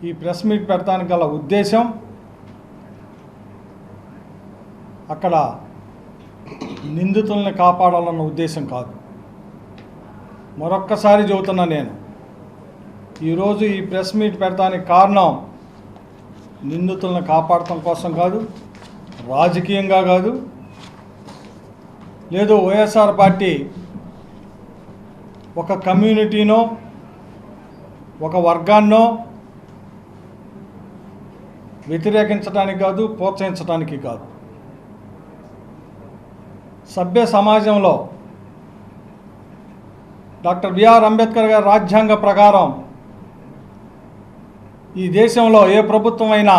ఈ press meet పెడతానికి గల ఉద్దేశం అక్కడ నిందితుల్ని కాపాడాలన్న ఉద్దేశం కాదు. మరొక్కసారి చెబుతున్నా, నేను ఈరోజు ఈ ప్రెస్ మీట్ పెడతానికి కారణం నిందితులను కాపాడటం కోసం కాదు, రాజకీయంగా కాదు, లేదు వైఎస్ఆర్ పార్టీ ఒక కమ్యూనిటీనో ఒక వర్గాన్నో వ్యతిరేకించడానికి కాదు, ప్రోత్సహించడానికి కాదు. సభ్య సమాజంలో డాక్టర్ బిఆర్ అంబేద్కర్ గారి రాజ్యాంగ ప్రకారం ఈ దేశంలో ఏ ప్రభుత్వమైనా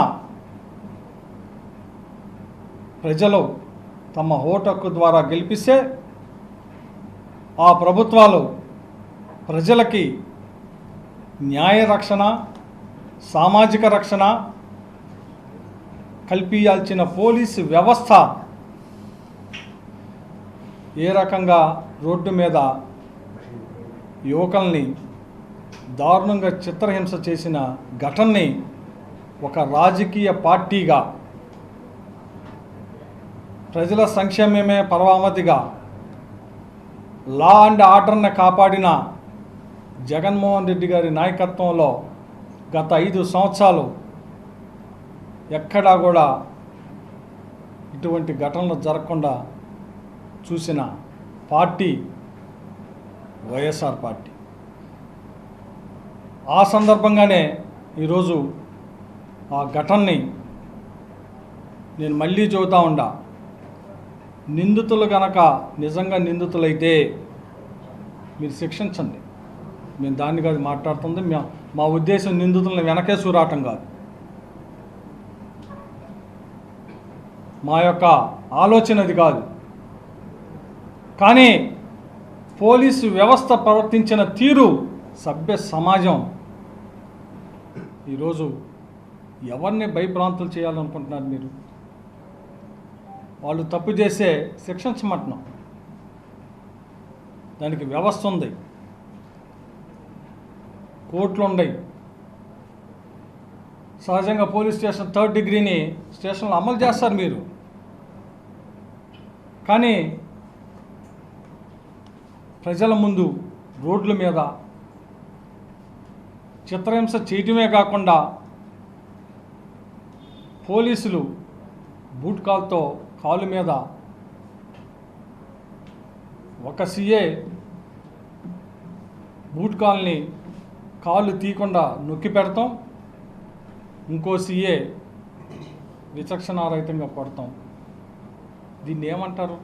ప్రజలు తమ ఓటు హక్కు ద్వారా గెలిపిస్తే ఆ ప్రభుత్వాలు ప్రజలకి న్యాయ రక్షణ, సామాజిక రక్షణ కల్పించాల్సిన పోలీసు వ్యవస్థ ఏ రకంగా రోడ్డు మీద యువకుల్ని దారుణంగా చిత్రహింస చేసిన ఘటనని ఒక రాజకీయ పార్టీగా, ప్రజల సంక్షేమమే పరమావధిగా లా అండ్ ఆర్డర్ని కాపాడిన జగన్మోహన్ రెడ్డి గారి నాయకత్వంలో గత 5 సంవత్సరాలు ఎక్కడా కూడా ఇటువంటి ఘటనలు జరగకుండా చూసిన పార్టీ వైఎస్ఆర్ పార్టీ. ఆ సందర్భంగానే ఈరోజు ఆ ఘటనని నేను మళ్ళీ చెబుతా ఉండా. నిందితులు కనుక నిజంగా నిందితులైతే మీరు శిక్షించండి. మేము దాన్ని కాదు మాట్లాడుతుంది. మా ఉద్దేశం నిందితులను వెనకేసు రావటం కాదు. మా యొక్క ఆలోచన అది కాదు. కానీ పోలీసు వ్యవస్థ ప్రవర్తించిన తీరు సభ్య సమాజం ఈరోజు ఎవరిని భయభ్రాంతులు చేయాలనుకుంటున్నారు మీరు? వాళ్ళు తప్పు చేస్తే శిక్షించమంటున్నాం. దానికి వ్యవస్థ ఉంది, కోర్టులు ఉన్నాయి. సహజంగా పోలీస్ స్టేషన్ 3rd డిగ్రీని స్టేషన్లో అమలు చేస్తారు మీరు. కానీ ప్రజల ముందు రోడ్ల మీద చిత్రహింస చేయటమే కాకుండా పోలీసులు బూట్ కాల్తో కాలు మీద ఒక సీఏ బూట్ కాల్ని కాళ్ళు తీయకుండా నొక్కి పెడతాం, ఇంకో సీఏ విచక్షణారహితంగా కొడతాం. దీన్ని ఏమంటారు?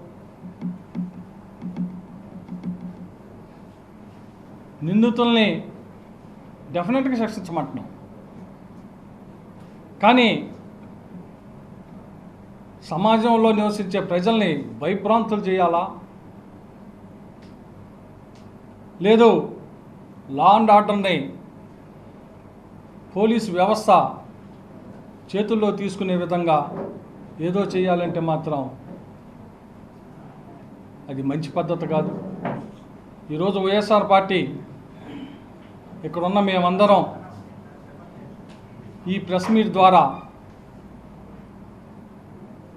నిందితుల్ని డెఫినెట్గా శిక్షించమంటున్నాం. కానీ సమాజంలో నివసించే ప్రజల్ని భయభ్రాంతులు చేయాలా? లేదు లా అండ్ ఆర్డర్ని పోలీసు వ్యవస్థ చేతుల్లో తీసుకునే విధంగా ఏదో చేయాలంటే మాత్రం అది మంచి పద్ధతి కాదు. ఈరోజు వైఎస్ఆర్ పార్టీ ఇక్కడున్న మేమందరం ఈ ప్రెస్ మీట్ ద్వారా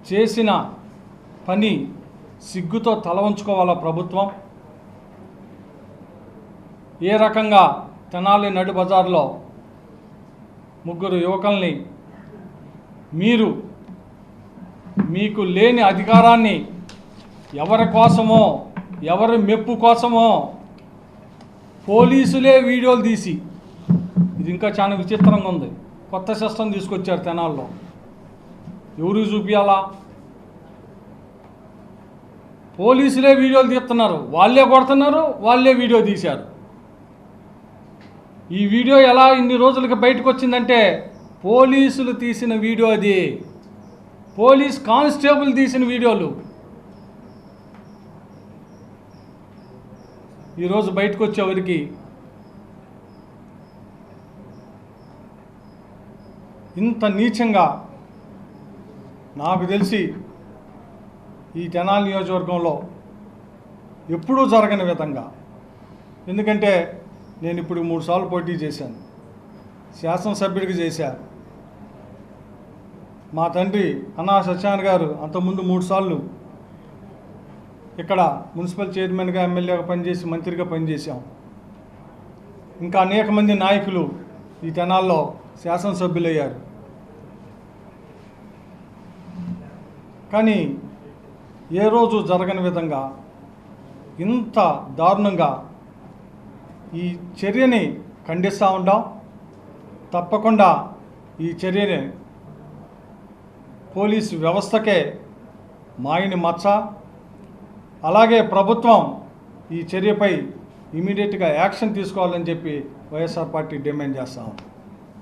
చేసిన పని సిగ్గుతో తల వంచుకోవాలా ప్రభుత్వం. ఏ రకంగా తెనాలి నడి బజార్లో 3 యువకుల్ని మీకు లేని అధికారాన్ని ఎవరి కోసమో, ఎవరి మెప్పు కోసమో పోలీసులే వీడియోలు తీసి, ఇది ఇంకా చాలా విచిత్రంగా ఉంది, కొత్త సిస్టమ్ తీసుకొచ్చారు తెనాల్లో. ఎవరు చూపించాలా? పోలీసులే వీడియోలు తీస్తున్నారు, వాళ్ళే కొడుతున్నారు, వాళ్ళే వీడియో తీశారు. ఈ వీడియో ఎలా ఇన్ని రోజులకి బయటకు వచ్చిందంటే పోలీసులు తీసిన వీడియో, అది పోలీస్ కానిస్టేబుల్ తీసిన వీడియోలు ఈరోజు బయటకు వచ్చేవరికి ఇంత నీచంగా నాకు తెలిసి ఈ తెనాలి నియోజకవర్గంలో ఎప్పుడూ జరగని విధంగా. ఎందుకంటే నేను ఇప్పుడు 3 సార్లు పోటీ చేశాను. శాసనసభ్యుడికి చేశారు. మా తండ్రి అన్నా సత్యనారాయణ గారు అంతకుముందు 3 సార్లు ఇక్కడ మున్సిపల్ చైర్మన్గా, ఎమ్మెల్యేగా పనిచేసి మంత్రిగా పనిచేశాం. ఇంకా అనేక మంది నాయకులు ఈ తెనాల్లో శాసనసభ్యులయ్యారు. కానీ ఏ రోజు జరగని విధంగా ఇంత దారుణంగా ఈ చర్యని ఖండిస్తూ ఉంటాం. తప్పకుండా ఈ చర్యని పోలీసు వ్యవస్థకే మాయని మచ్చ. అలాగే ప్రభుత్వం ఈ చర్యపై ఇమీడియట్గా యాక్షన్ తీసుకోవాలని చెప్పి వైఎస్ఆర్ పార్టీ డిమాండ్ చేస్తాం.